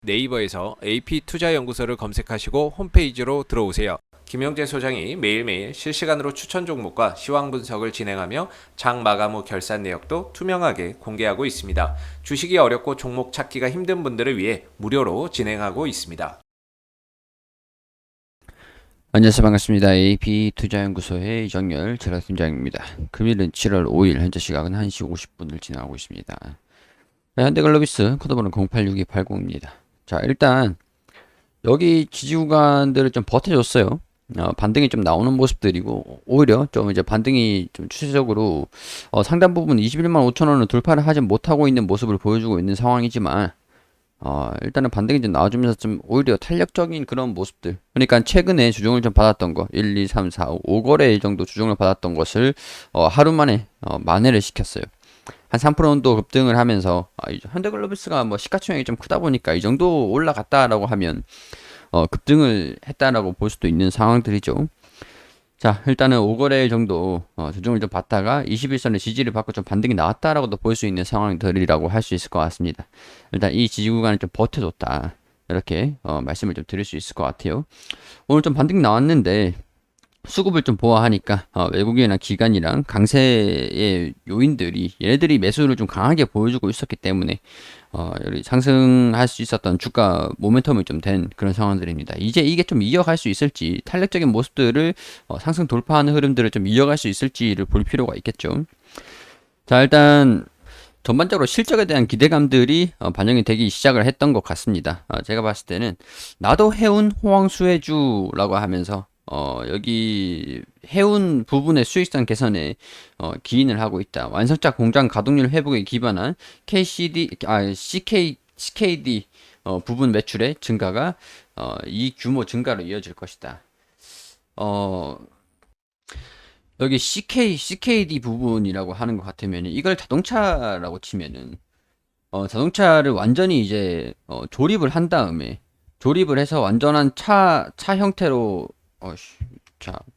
네이버에서 AP투자연구소를 검색하시고 홈페이지로 들어오세요. 김영재 소장이 매일매일 실시간으로 추천 종목과 시황 분석을 진행하며 장 마감 후 결산 내역도 투명하게 공개하고 있습니다. 주식이 어렵고 종목 찾기가 힘든 분들을 위해 무료로 진행하고 있습니다. 안녕하세요. 반갑습니다. AP투자연구소의 이정열 제라팀장입니다. 금일은 7월 5일 현재 시각은 1시 50분을 지나고 있습니다. 현대글로비스 코드번호 086280입니다. 자, 일단 여기 지지 구간들을 좀 버텨줬어요. 반등이 좀 나오는 모습들이고, 오히려 좀 이제 반등이 좀 추세적으로 상단 부분 21만 5천원을 돌파를 하지 못하고 있는 모습을 보여주고 있는 상황이지만, 일단은 반등이 좀 나와주면서 좀 오히려 탄력적인 그런 모습들. 그러니까 최근에 주종을 좀 받았던 거, 1, 2, 3, 4, 5거래 정도 주종을 받았던 것을 하루 만에 만회를 시켰어요. 한 3% 정도 급등을 하면서 현대글로비스가 뭐 시가총액이 좀 크다 보니까 이 정도 올라갔다라고 하면 급등을 했다라고 볼 수도 있는 상황들이죠. 자, 일단은 5거래 정도 조정을 좀 받다가 21선의 지지를 받고 좀 반등이 나왔다라고도 볼 수 있는 상황들이라고 할 수 있을 것 같습니다. 일단 이 지지 구간을 좀 버텨줬다, 이렇게 말씀을 좀 드릴 수 있을 것 같아요. 오늘 좀 반등이 나왔는데 수급을 좀 보아하니까 외국인이나 기관이랑 강세의 요인들이, 얘네들이 매수를 좀 강하게 보여주고 있었기 때문에 여기 상승할 수 있었던 주가 모멘텀이 좀 된 그런 상황들입니다. 이제 이게 좀 이어갈 수 있을지, 탄력적인 모습들을 상승 돌파하는 흐름들을 좀 이어갈 수 있을지를 볼 필요가 있겠죠. 자, 일단 전반적으로 실적에 대한 기대감들이 반영이 되기 시작을 했던 것 같습니다. 제가 봤을 때는 나도 해운 호황수혜주라고 하면서 여기 해운 부분의 수익성 개선에 기인을 하고 있다. 완성차 공장 가동률 회복에 기반한 CKD 부분 매출의 증가가 이 규모 증가로 이어질 것이다. 여기 CKD 부분이라고 하는 것 같으면 이걸 자동차라고 치면은 자동차를 완전히 이제 조립을 한 다음에, 조립을 해서 완전한 차 형태로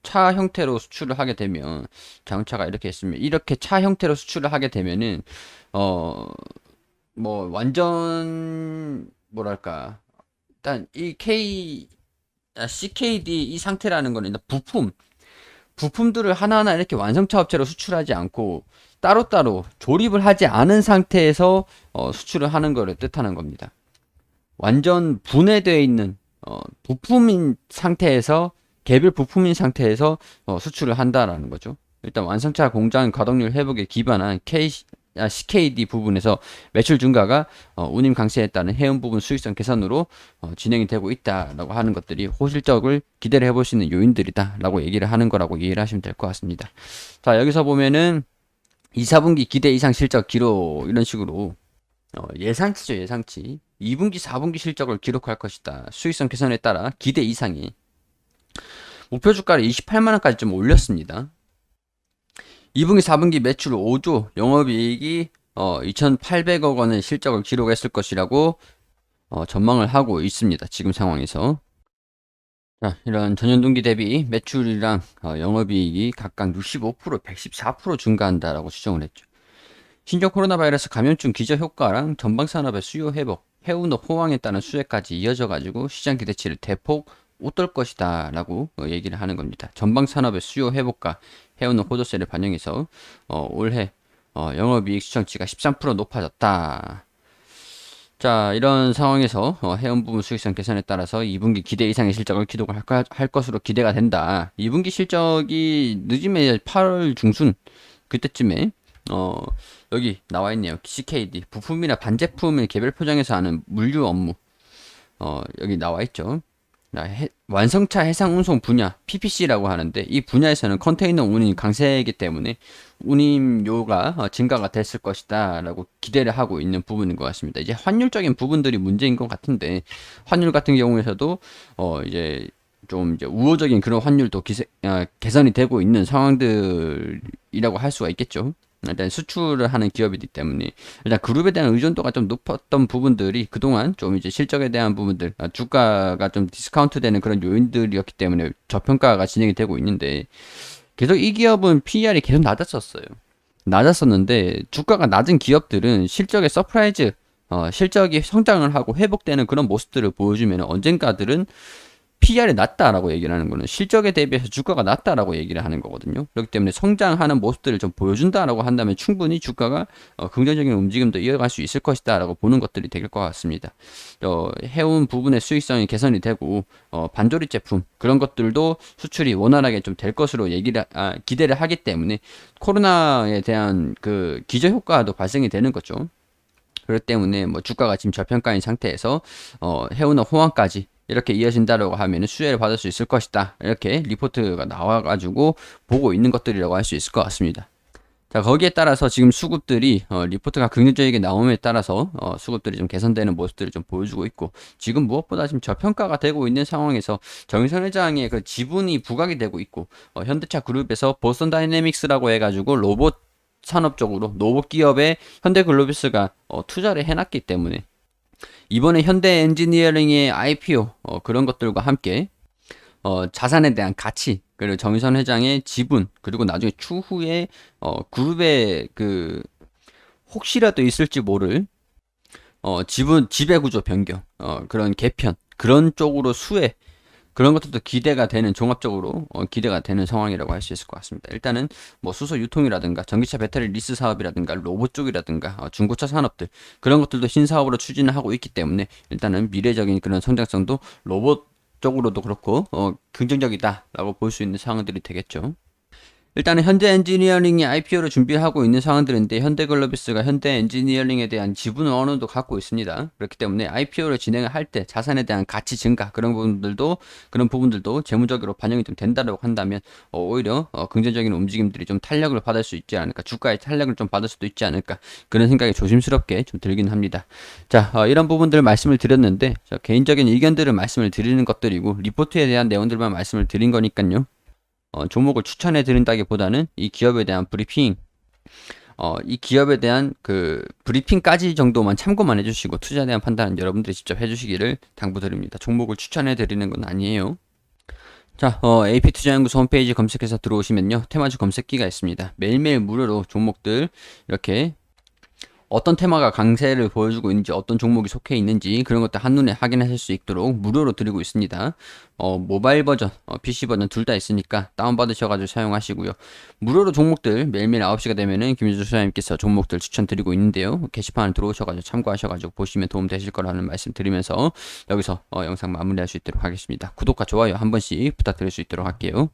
차 형태로 수출을 하게 되면, 자동차가 이렇게 있으면 이렇게 차 형태로 수출을 하게 되면은 뭐 완전 뭐랄까, 일단 이 CKD 이 상태라는 거는 일단 부품들을 하나하나 이렇게 완성차 업체로 수출하지 않고 따로따로 조립을 하지 않은 상태에서 수출을 하는 것을 뜻하는 겁니다. 완전 분해되어 있는 부품인 상태에서, 개별 부품인 상태에서 수출을 한다라는 거죠. 일단 완성차 공장 가동률 회복에 기반한 CKD 부분에서 매출 증가가 운임 강세에 따른 해운 부분 수익성 개선으로 진행이 되고 있다라고 하는 것들이 호실적을 기대를 해볼 수 있는 요인들이다라고 얘기를 하는 거라고 이해를 하시면 될 것 같습니다. 자, 여기서 보면은 2, 4분기 기대 이상 실적 기록, 이런 식으로 예상치죠, 예상치. 2분기, 4분기 실적을 기록할 것이다. 수익성 개선에 따라 기대 이상이 목표 주가를 28만원까지 좀 올렸습니다. 2분기, 4분기 매출 5조, 영업이익이 2,800억 원의 실적을 기록했을 것이라고 전망을 하고 있습니다. 지금 상황에서. 자, 이런 전년동기 대비 매출이랑 영업이익이 각각 65%, 114% 증가한다라고 추정을 했죠. 신종 코로나 바이러스 감염증 기저 효과랑 전방산업의 수요 회복, 해운업 호황에 따른 수혜까지 이어져가지고 시장 기대치를 대폭 웃돌 것이다 라고 얘기를 하는 겁니다. 전방산업의 수요 회복과 해운업 호조세를 반영해서 올해 영업이익 수정치가 13% 높아졌다. 자, 이런 상황에서 해운 부분 수익성 개선에 따라서 2분기 기대 이상의 실적을 기록을 할 것으로 기대가 된다. 2분기 실적이 늦으면 8월 중순 그때쯤에 여기 나와 있네요. CKD 부품이나 반제품을 개별 포장해서 하는 물류 업무 여기 나와 있죠. 완성차 해상 운송 분야 PPC라고 하는데, 이 분야에서는 컨테이너 운임 강세이기 때문에 운임료가 증가가 됐을 것이다 라고 기대를 하고 있는 부분인 것 같습니다. 이제 환율적인 부분들이 문제인 것 같은데, 환율 같은 경우에서도 이제 좀 이제 우호적인 그런 환율도 개선이 되고 있는 상황들이라고 할 수가 있겠죠. 일단 수출을 하는 기업이기 때문에 일단 그룹에 대한 의존도가 좀 높았던 부분들이 그동안 좀 이제 실적에 대한 부분들, 주가가 좀 디스카운트 되는 그런 요인들이었기 때문에 저평가가 진행이 되고 있는데, 계속 이 기업은 PER이 계속 낮았었어요. 낮았었는데 주가가 낮은 기업들은 실적에 서프라이즈 실적이 성장을 하고 회복되는 그런 모습들을 보여주면 언젠가들은 PR이 낮다라고 얘기를 하는 거는 실적에 대비해서 주가가 낮다라고 얘기를 하는 거거든요. 그렇기 때문에 성장하는 모습들을 좀 보여준다라고 한다면 충분히 주가가 긍정적인 움직임도 이어갈 수 있을 것이다라고 보는 것들이 될 것 같습니다. 해운 부분의 수익성이 개선이 되고 반도리 제품 그런 것들도 수출이 원활하게 좀 될 것으로 기대를 하기 때문에 코로나에 대한 그 기저 효과도 발생이 되는 거죠. 그렇기 때문에 뭐 주가가 지금 저평가인 상태에서 해운업 호황까지 이렇게 이어진다라고 하면 수혜를 받을 수 있을 것이다. 이렇게 리포트가 나와가지고 보고 있는 것들이라고 할 수 있을 것 같습니다. 자, 거기에 따라서 지금 수급들이 리포트가 긍정적이게 나옴에 따라서 수급들이 좀 개선되는 모습들을 좀 보여주고 있고, 지금 무엇보다 지금 저평가가 되고 있는 상황에서 정의선 회장의 그 지분이 부각이 되고 있고, 현대차 그룹에서 보스턴 다이내믹스라고 해가지고 로봇 산업 쪽으로 로봇 기업에 현대글로비스가 투자를 해놨기 때문에 이번에 현대 엔지니어링의 IPO 그런 것들과 함께 자산에 대한 가치, 그리고 정의선 회장의 지분, 그리고 나중에 추후에 그룹의 그 혹시라도 있을지 모를 지배구조 변경, 그런 개편, 그런 쪽으로 수혜, 그런 것들도 기대가 되는, 종합적으로 기대가 되는 상황이라고 할 수 있을 것 같습니다. 일단은 뭐 수소 유통이라든가 전기차 배터리 리스 사업이라든가 로봇 쪽이라든가 중고차 산업들, 그런 것들도 신사업으로 추진을 하고 있기 때문에 일단은 미래적인 그런 성장성도 로봇 쪽으로도 그렇고 긍정적이다라고 볼 수 있는 상황들이 되겠죠. 일단은 현대 엔지니어링이 IPO를 준비하고 있는 상황들인데, 현대글로비스가 현대 엔지니어링에 대한 지분을 어느 정도 갖고 있습니다. 그렇기 때문에 IPO를 진행을 할 때 자산에 대한 가치 증가, 그런 부분들도 재무적으로 반영이 좀 된다고 한다면 오히려 긍정적인 움직임들이 좀 탄력을 받을 수 있지 않을까, 주가의 탄력을 좀 받을 수도 있지 않을까, 그런 생각이 조심스럽게 좀 들긴 합니다. 자, 이런 부분들을 말씀을 드렸는데, 개인적인 의견들을 말씀을 드리는 것들이고 리포트에 대한 내용들만 말씀을 드린 거니까요. 종목을 추천해 드린다기보다는 이 기업에 대한 브리핑, 이 기업에 대한 그 브리핑까지 정도만 참고만 해주시고 투자에 대한 판단은 여러분들이 직접 해주시기를 당부드립니다. 종목을 추천해 드리는 건 아니에요. 자, AP투자연구소 홈페이지 검색해서 들어오시면요, 테마주 검색기가 있습니다. 매일매일 무료로 종목들 이렇게 어떤 테마가 강세를 보여주고 있는지, 어떤 종목이 속해 있는지, 그런 것들 한눈에 확인하실 수 있도록 무료로 드리고 있습니다. 모바일 버전, PC 버전 둘 다 있으니까 다운받으셔가지고 사용하시고요. 무료로 종목들 매일매일 9시가 되면은 김유주 소장님께서 종목들 추천드리고 있는데요. 게시판을 들어오셔가지고 참고하셔가지고 보시면 도움 되실 거라는 말씀 드리면서 여기서 영상 마무리할 수 있도록 하겠습니다. 구독과 좋아요 한 번씩 부탁드릴 수 있도록 할게요.